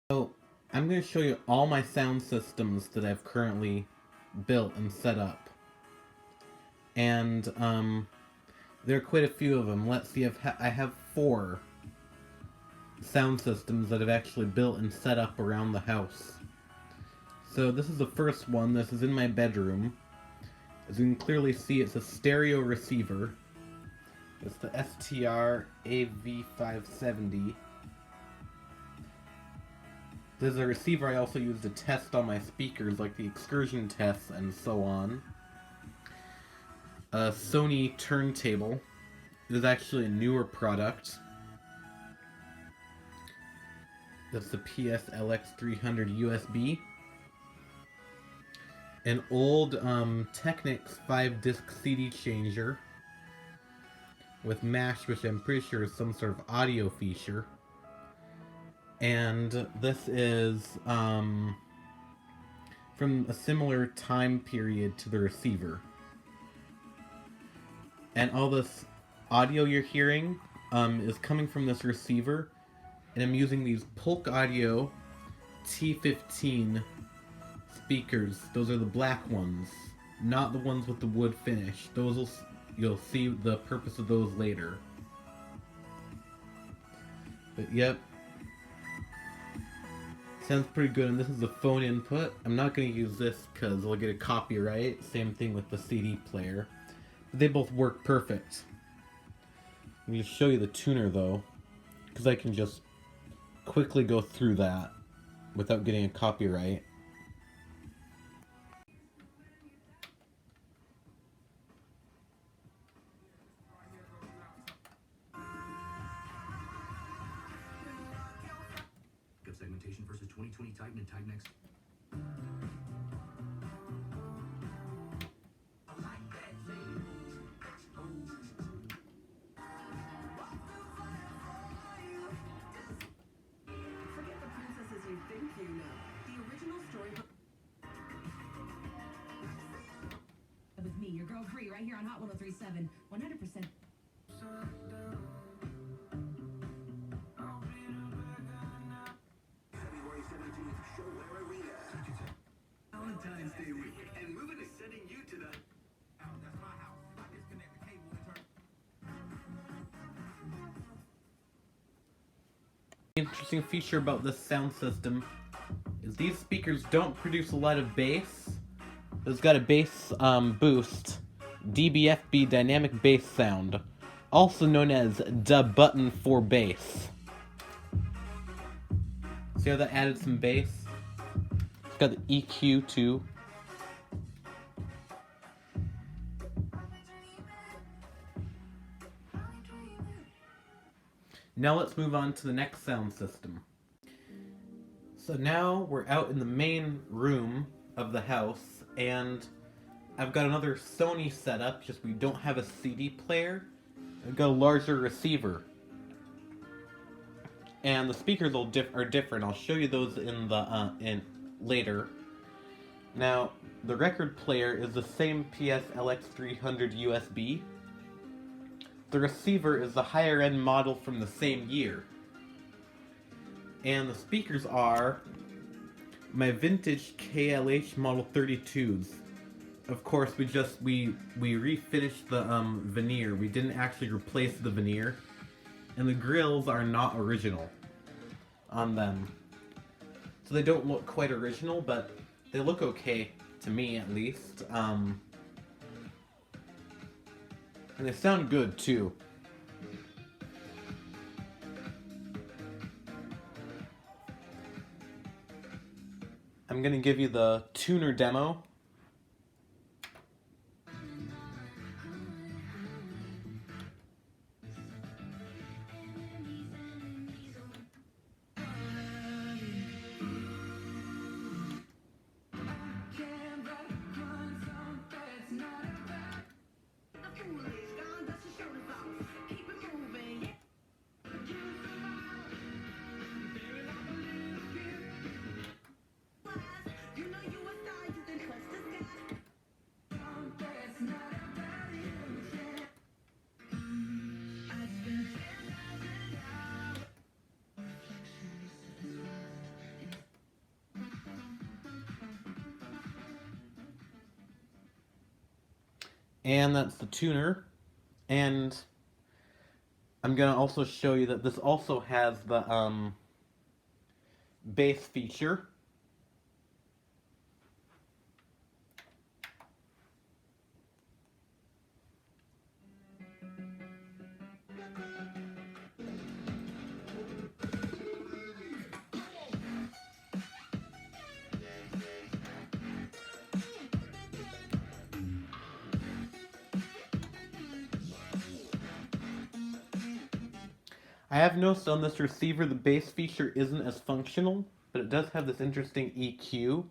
So, I'm going to show you all my sound systems that I've currently built and set up. And, there are quite a few of them. Let's see, I have 4 sound systems that I've actually built and set up around the house. So this is the first one. This is in my bedroom. As you can clearly see, it's a stereo receiver. It's the STR AV570. This is a receiver I also use to test on my speakers, like the excursion tests and so on. A Sony turntable. It is actually a newer product. That's the PSLX300 USB. An old Technics 5-disc CD changer with mash, which I'm pretty sure is some sort of audio feature. And this is from a similar time period to the receiver. And all this audio you're hearing is coming from this receiver, and I'm using these Polk Audio T15 speakers. Those are the black ones, not the ones with the wood finish. You'll see the purpose of those later. But yep, sounds pretty good. And this is the phone input. I'm not going to use this because I'll get a copyright. Same thing with the CD player. But they both work perfect. Let me just show you the tuner though, because I can just quickly go through that without getting a copyright. Segmentation versus 2020 Titan and Titan X. Forget the princesses you think you know. The original story with me, your girl Cree, right here on Hot 103.7, 100%. February 17th, ShoWare Arena. Valentine's Day week, and Movin is sending you to the... That's my house. I disconnect the cable and turn... Interesting feature about this sound system is these speakers don't produce a lot of bass. It's got a bass boost, DBFB, dynamic bass sound, also known as the button for bass. See how that added some bass? It's got the EQ too. Now let's move on to the next sound system. So now we're out in the main room of the house, and I've got another Sony setup, just we don't have a CD player. I've got a larger receiver. And the speakers are different. I'll show you those in later. Now, the record player is the same PSLX300 USB. The receiver is the higher end model from the same year. And the speakers are my vintage KLH Model 32s. Of course, we refinished the veneer. We didn't actually replace the veneer. And the grills are not original on them. So they don't look quite original, but they look okay, to me at least. And they sound good, too. I'm gonna give you the tuner demo. And that's the tuner. And I'm going to also show you that this also has the bass feature. I have noticed on this receiver the bass feature isn't as functional, but it does have this interesting EQ.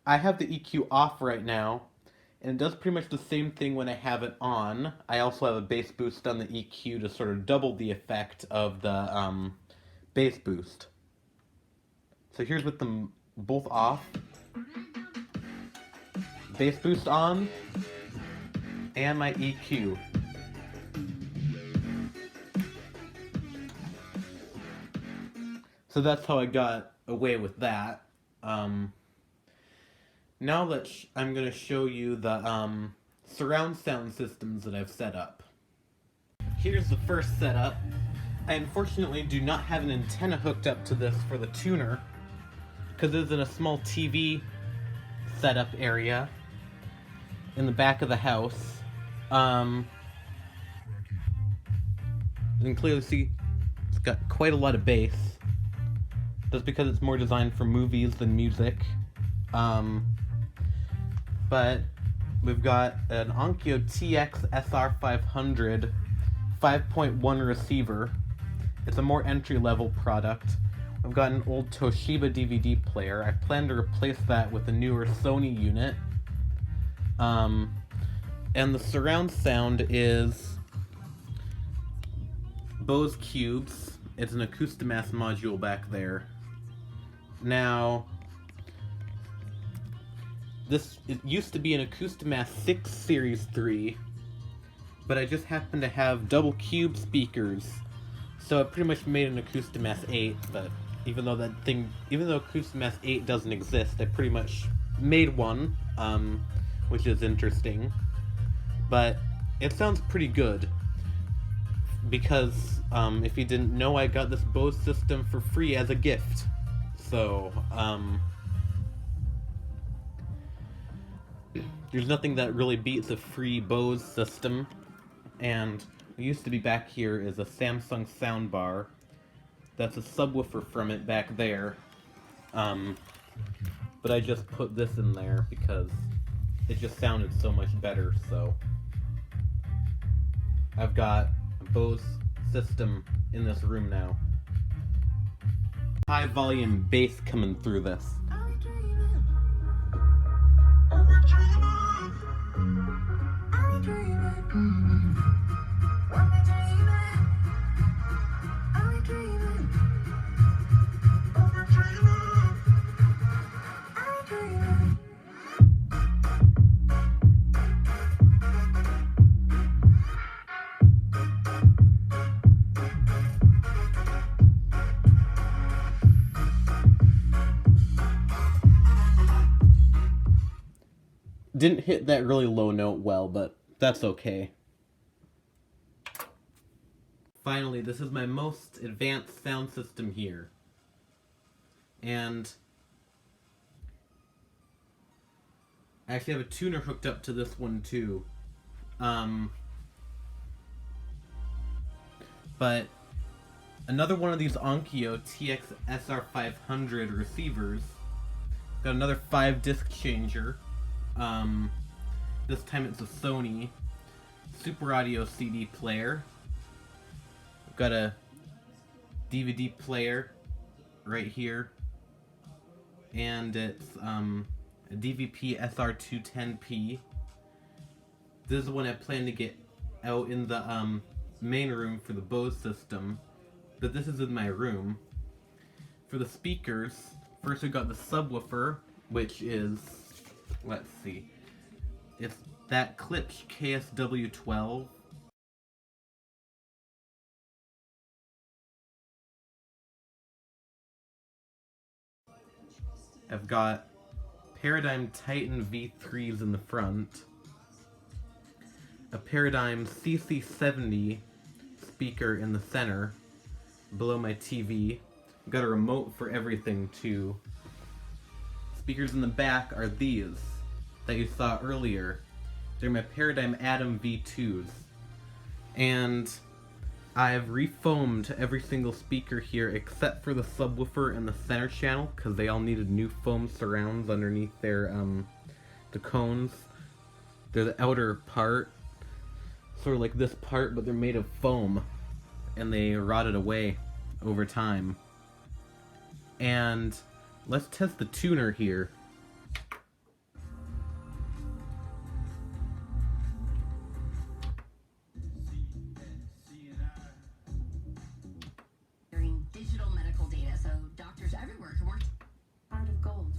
I have the EQ off right now, and it does pretty much the same thing when I have it on. I also have a bass boost on the EQ to sort of double the effect of the bass boost. So here's with them both off. Bass boost on, and my EQ. So that's how I got away with that. Now I'm going to show you the surround sound systems that I've set up. Here's the first setup. I unfortunately do not have an antenna hooked up to this for the tuner, because it's in a small TV setup area in the back of the house. You can clearly see it's got quite a lot of bass. That's because it's more designed for movies than music. But we've got an Onkyo TX SR500 5.1 receiver. It's a more entry-level product. I've got an old Toshiba DVD player. I plan to replace that with a newer Sony unit. And the surround sound is Bose Cubes. It's an Acoustimass module back there. Now, it used to be an Acoustimass 6 Series 3, but I just happen to have double cube speakers, so I pretty much made an Acoustimass 8, but even though Acoustimass 8 doesn't exist, I pretty much made one, which is interesting. But it sounds pretty good, because if you didn't know, I got this Bose system for free as a gift. So, there's nothing that really beats a free Bose system. And what used to be back here is a Samsung soundbar. That's a subwoofer from it back there. But I just put this in there because it just sounded so much better, so I've got a Bose system in this room now. High volume bass coming through this. Didn't hit that really low note well, but that's okay. Finally, this is my most advanced sound system here. And I actually have a tuner hooked up to this one too. But another one of these Onkyo TX SR500 receivers. Got another 5-disc changer. This time it's a Sony Super Audio CD player. I've got a DVD player right here, and it's a DVP SR210P. This is one I plan to get out in the main room for the Bose system, but this is in my room. For the speakers, first we got the subwoofer, which is, let's see, it's that Klipsch KSW12. I've got Paradigm Titan V3s in the front. a Paradigm CC70 speaker in the center below my TV. I've got a remote for everything too. Speakers in the back are these that you saw earlier. They're my Paradigm Atom V2s. And I've refoamed every single speaker here except for the subwoofer and the center channel, because they all needed new foam surrounds underneath their the cones. They're the outer part, sort of like this part, but they're made of foam, and they rotted away over time. And let's test the tuner here. Digital medical data, so doctors everywhere can work. Heart of gold.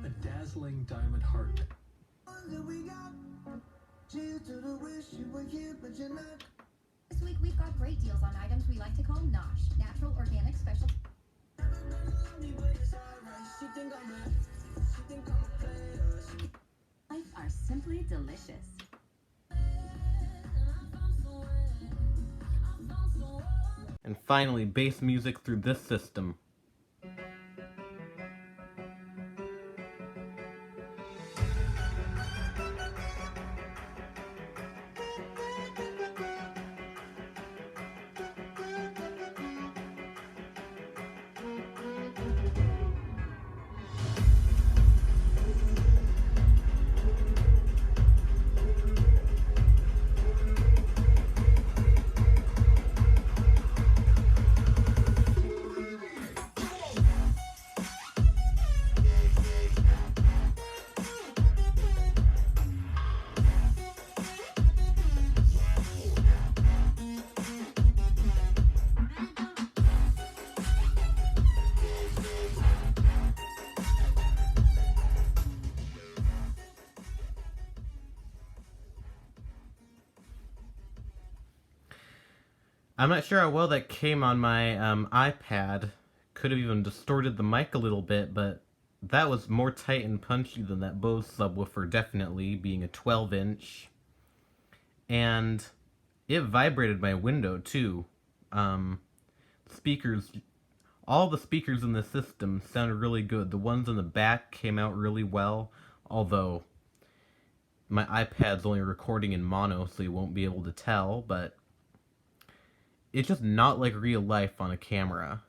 A dazzling diamond heart. This week we've got great deals on items we like to call NOSH, natural, organic, special. Life are simply delicious. And finally, bass music through this system. I'm not sure how well that came on my iPad. Could have even distorted the mic a little bit, but that was more tight and punchy than that Bose subwoofer, definitely, being a 12-inch. And it vibrated my window, too. Speakers, all the speakers in the system sounded really good. The ones in the back came out really well, although my iPad's only recording in mono, so you won't be able to tell, but it's just not like real life on a camera.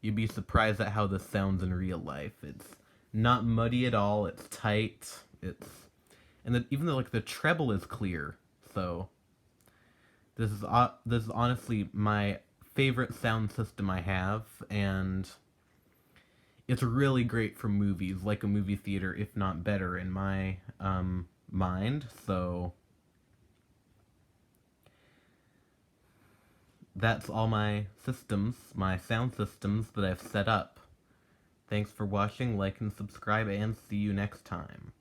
You'd be surprised at how this sounds in real life. It's not muddy at all. It's tight. Even though like the treble is clear. So this is honestly my favorite sound system I have, and it's really great for movies, like a movie theater, if not better, in my mind. So that's all my systems, my sound systems that I've set up. Thanks for watching, like and subscribe, and see you next time.